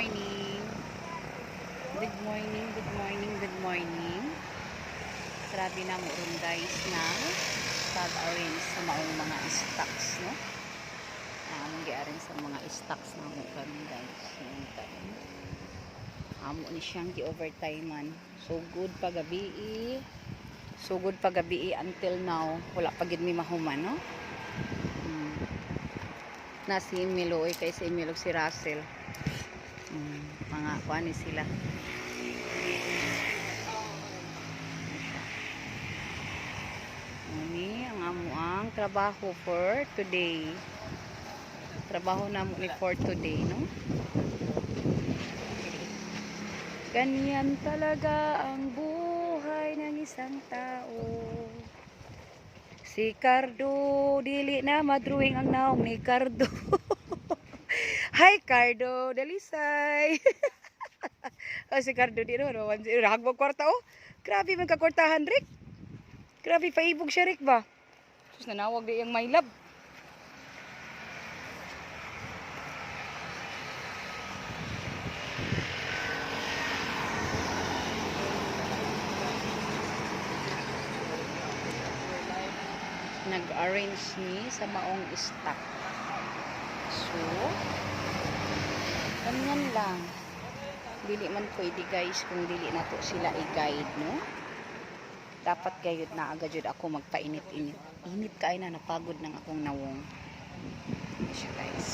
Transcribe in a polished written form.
morning. Good morning, good morning, good morning. Grabe na mo ron guys na pag-arrange sa maong mga stocks, no? Gi-arrange sa mga stocks na mo karon guys. Amo ni siyang gi-overtimean. So good pagabi until now. Wala pa gid mi mahuman, no? Na si Emilio kay si Emilio si Russell. Mga kuan ni sila. Ini ang amuang trabaho for today. Trabaho na mo ni for today, no? Ganyan talaga ang buhay ng isang tao. Si Cardo, dili na madruwing ang naong ni Cardo. Hi Cardo, dalisay. Si Cardo di naman, ragbog kwarta oh. Grabe man ka kwartahan Rick. Grabe paibog siya Rick ba. Sus nanawag di yung my love. Nag-arrange ni sa maong stock. So, ganyan lang. Dili man pwede guys kung dili na to sila i-guide, no? Dapat gayud na agad jud ako magpainit-init. Init kay na napagod ng akong nawong. Siya guys.